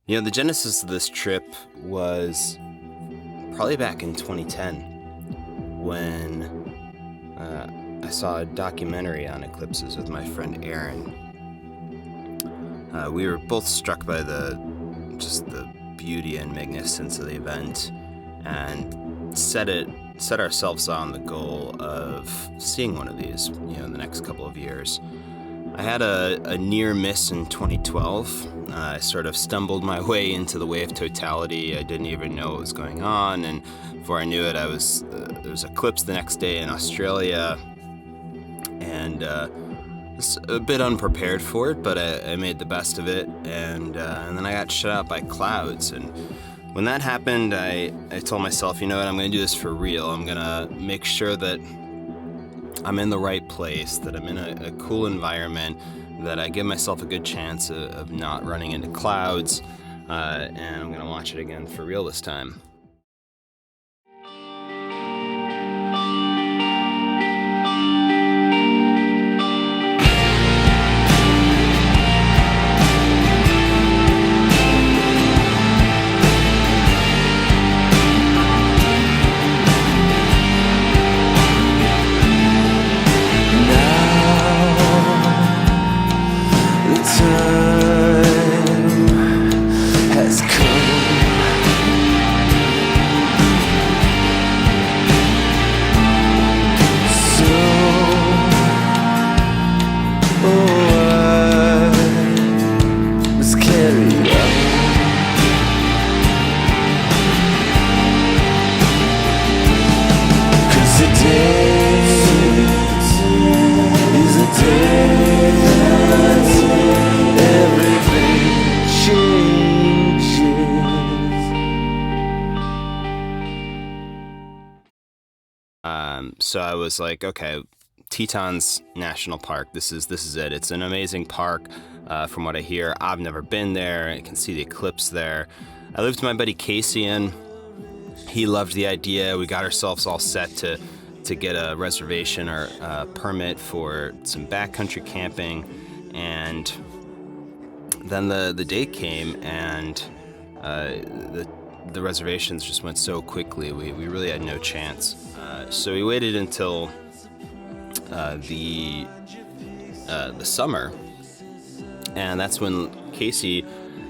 The genesis of this trip was probably back in 2010 when I saw a documentary on eclipses with my friend Aaron. We were both struck by the beauty and magnificence of the event, and set ourselves on the goal of seeing one of these, in the next couple of years. I had a near miss in 2012. I sort of stumbled my way into the way of totality. I didn't even know what was going on, and before I knew it, there was eclipse the next day in Australia, and was a bit unprepared for it, but I made the best of it, and then I got shut out by clouds. And when that happened, I told myself, I'm going to do this for real. I'm going to make sure that I'm in the right place, that I'm in a cool environment, that I give myself a good chance of not running into clouds, and I'm going to watch it again for real this time. So I was like, okay, Tetons National Park, this is it. It's an amazing park, from what I hear. I've never been there. I can see the eclipse there. I lived with my buddy Casey, and he loved the idea. We got ourselves all set to get a reservation or a permit for some backcountry camping, and then the date came, and the reservations just went so quickly. We really had no chance. So we waited until the summer, and that's when Casey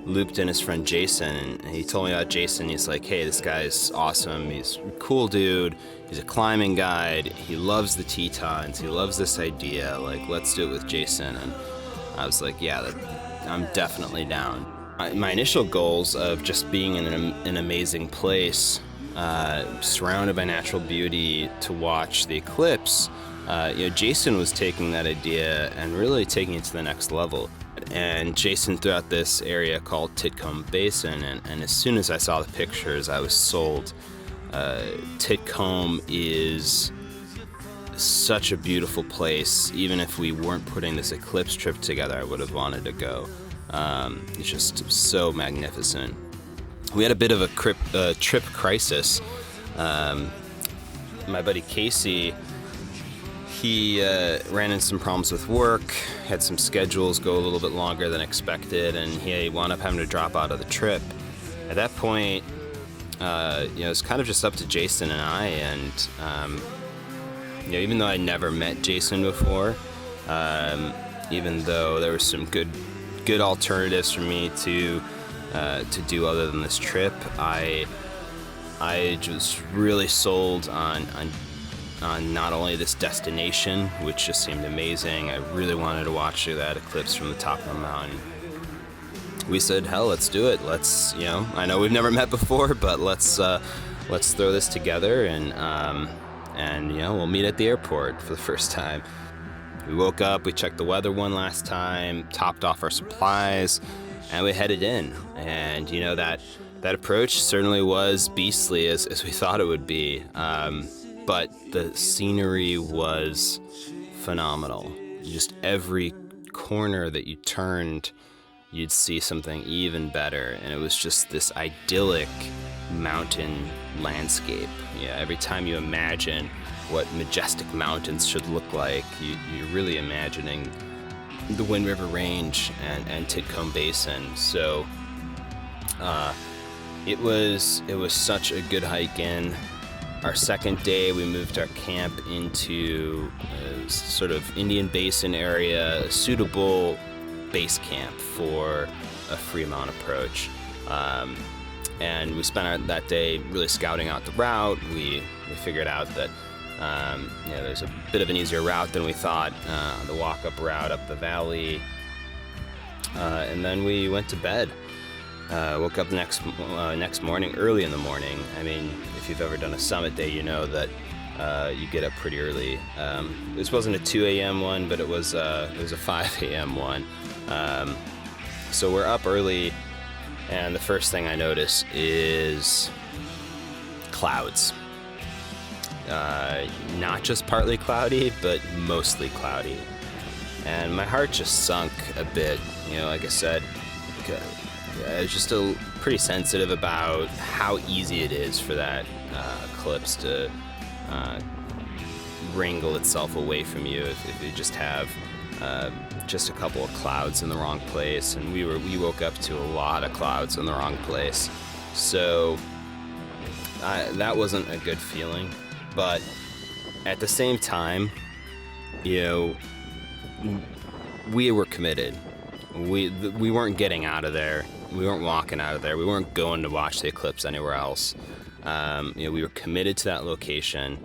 looped in his friend Jason, and he told me about Jason. He's like, hey, this guy's awesome. He's a cool dude. He's a climbing guide. He loves the Tetons. He loves this idea. Like, let's do it with Jason. And I was like, yeah, I'm definitely down. My initial goals of just being in an amazing place, surrounded by natural beauty to watch the eclipse, Jason was taking that idea and really taking it to the next level. And Jason threw out this area called Titcomb Basin, and as soon as I saw the pictures, I was sold. Titcomb is such a beautiful place. Even if we weren't putting this eclipse trip together, I would have wanted to go. It's just so magnificent. We had a bit of a trip crisis. My buddy Casey, he ran into some problems with work, had some schedules go a little bit longer than expected, and he wound up having to drop out of the trip. At that point, it was kind of just up to Jason and I, and even though I never met Jason before, even though there were some good alternatives for me to do other than this trip, I was really sold on not only this destination, which just seemed amazing. I really wanted to watch that eclipse from the top of the mountain. We said, hell, let's do it. Let's, I know we've never met before, but let's throw this together, and we'll meet at the airport for the first time. We woke up, we checked the weather one last time, topped off our supplies, and we headed in. And that approach certainly was beastly as we thought it would be. But the scenery was phenomenal. Just every corner that you turned, you'd see something even better. And it was just this idyllic mountain landscape. Yeah, every time you imagine what majestic mountains should look like, you're really imagining the Wind River Range and Titcomb Basin. So It was such a good hike in. Our second day, we moved our camp into a sort of Indian Basin area, a suitable base camp for a Fremont approach. And we spent that day really scouting out the route. We figured out that there's a bit of an easier route than we thought, the walk-up route up the valley. And then we went to bed. Woke up the next morning, early in the morning. I mean, if you've ever done a summit day, you know that you get up pretty early. This wasn't a 2 a.m. one, but it was a 5 a.m. one. So we're up early, and the first thing I notice is clouds. Not just partly cloudy, but mostly cloudy. And my heart just sunk a bit. Like I said, I was just pretty sensitive about how easy it is for that eclipse to wrangle itself away from you if you just have just a couple of clouds in the wrong place. And we woke up to a lot of clouds in the wrong place. So that wasn't a good feeling. But at the same time, we were committed. We weren't getting out of there. We weren't walking out of there. We weren't going to watch the eclipse anywhere else. We were committed to that location,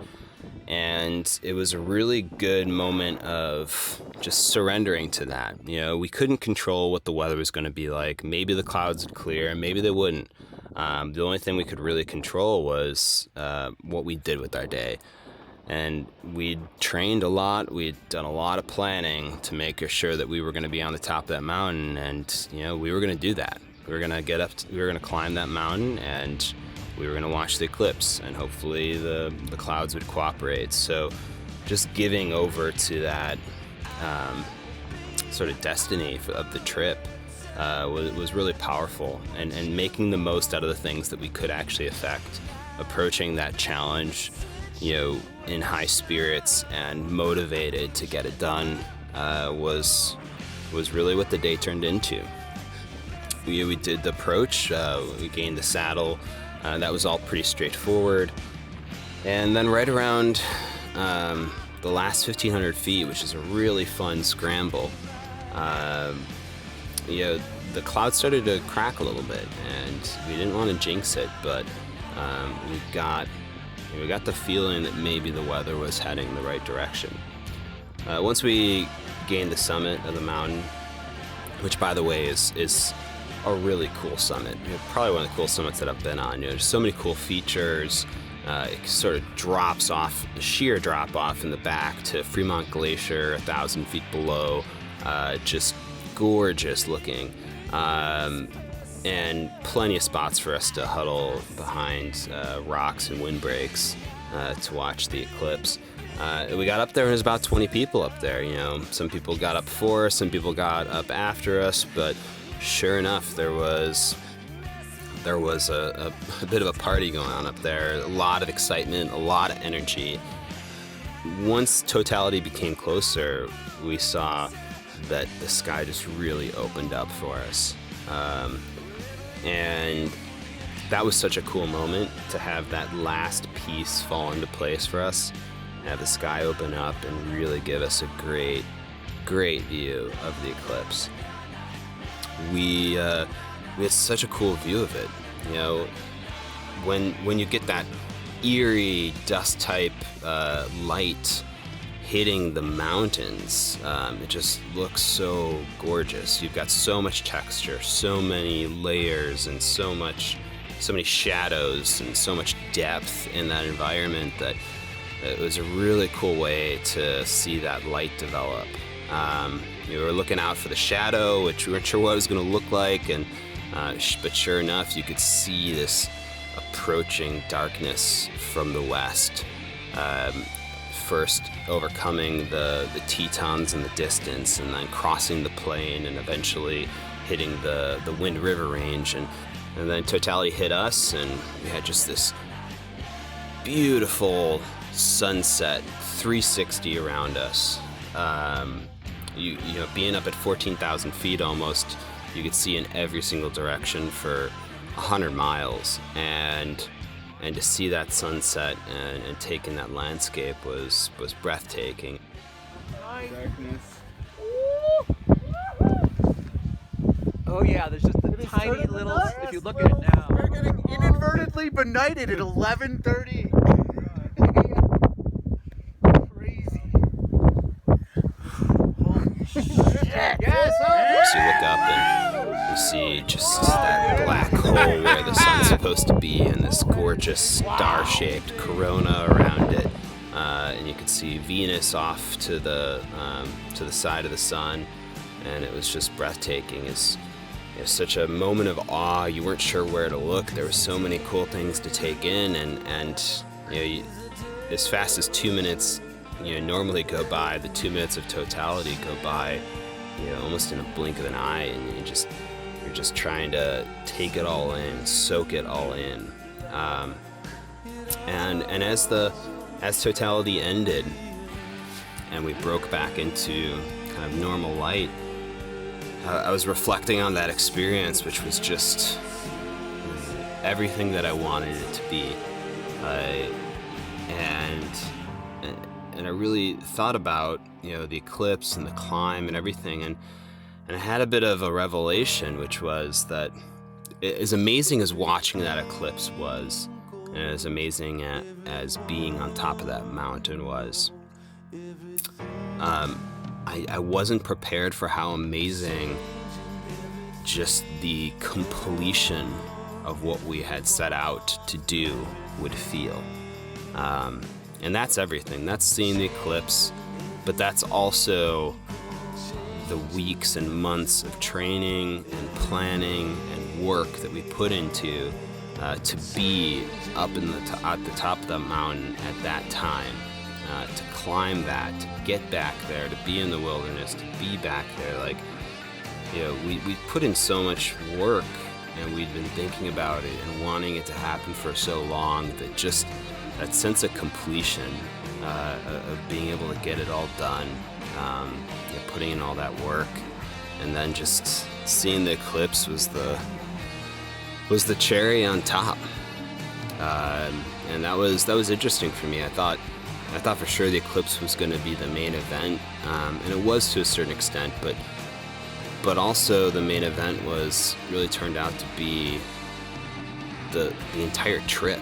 and it was a really good moment of just surrendering to that. We couldn't control what the weather was going to be like. Maybe the clouds would clear, maybe they wouldn't. The only thing we could really control was what we did with our day. And we'd trained a lot. We'd done a lot of planning to make sure that we were going to be on the top of that mountain, and we were going to do that. We were going to get up. We were going to climb that mountain, and we were going to watch the eclipse. And hopefully, the clouds would cooperate. So, just giving over to that sort of destiny of the trip was really powerful, and making the most out of the things that we could actually affect. Approaching that challenge, in high spirits and motivated to get it done, was really what the day turned into. We did the approach, we gained the saddle, that was all pretty straightforward. And then right around the last 1,500 feet, which is a really fun scramble, the clouds started to crack a little bit, and we didn't want to jinx it, but we got the feeling that maybe the weather was heading the right direction. Once we gained the summit of the mountain, which by the way is a really cool summit, probably one of the cool summits that I've been on. There's so many cool features. It sort of drops off, a sheer drop off in the back to Fremont Glacier, 1,000 feet below. Just gorgeous looking. And plenty of spots for us to huddle behind rocks and windbreaks to watch the eclipse. We got up there, and there was about 20 people up there. Some people got up before us, some people got up after us, but sure enough, there was a bit of a party going on up there. A lot of excitement, a lot of energy. Once Totality became closer, we saw that the sky just really opened up for us. And that was such a cool moment to have that last piece fall into place for us, have the sky open up and really give us a great, great view of the eclipse. We had such a cool view of it. When you get that eerie dust type light hitting the mountains, it just looks so gorgeous. You've got so much texture, so many layers, and so many shadows, and so much depth in that environment that it was a really cool way to see that light develop. We were looking out for the shadow, which we weren't sure what it was going to look like, but sure enough, you could see this approaching darkness from the west. First overcoming the Tetons in the distance, and then crossing the plain, and eventually hitting the Wind River range, and then Totality hit us, and we had just this beautiful sunset 360 around us. Being up at 14,000 feet almost, you could see in every single direction for 100 miles, and to see that sunset and take in that landscape was breathtaking. Darkness. Oh yeah, there's just the tiny little, if you look at it now. We're getting inadvertently benighted at 11:30. Crazy. Holy shit. Yes, So you look up and you see just that black hole where the sun's supposed to be, and this gorgeous star-shaped corona around it. And you could see Venus off to the side of the sun, and it was just breathtaking. It's such a moment of awe. You weren't sure where to look. There were so many cool things to take in, and as fast as 2 minutes normally go by, the 2 minutes of totality go by almost in a blink of an eye, and you're just trying to take it all in, soak it all in. And as totality ended and we broke back into kind of normal light, I was reflecting on that experience, which was just everything that I wanted it to be. And I really thought about the eclipse and the climb and everything, and I had a bit of a revelation, which was that as amazing as watching that eclipse was, and as amazing as being on top of that mountain was, I wasn't prepared for how amazing just the completion of what we had set out to do would feel. And that's everything. That's seeing the eclipse, but that's also the weeks and months of training and planning and work that we put into to be up at the top of the mountain at that time, to climb that, to get back there, to be in the wilderness, to be back there. We put in so much work, and we'd been thinking about it and wanting it to happen for so long that just that sense of completion, of being able to get it all done, putting in all that work, and then just seeing the eclipse was the cherry on top. And that was interesting for me. I thought for sure the eclipse was going to be the main event, and it was to a certain extent, but also the main event was really turned out to be the entire trip.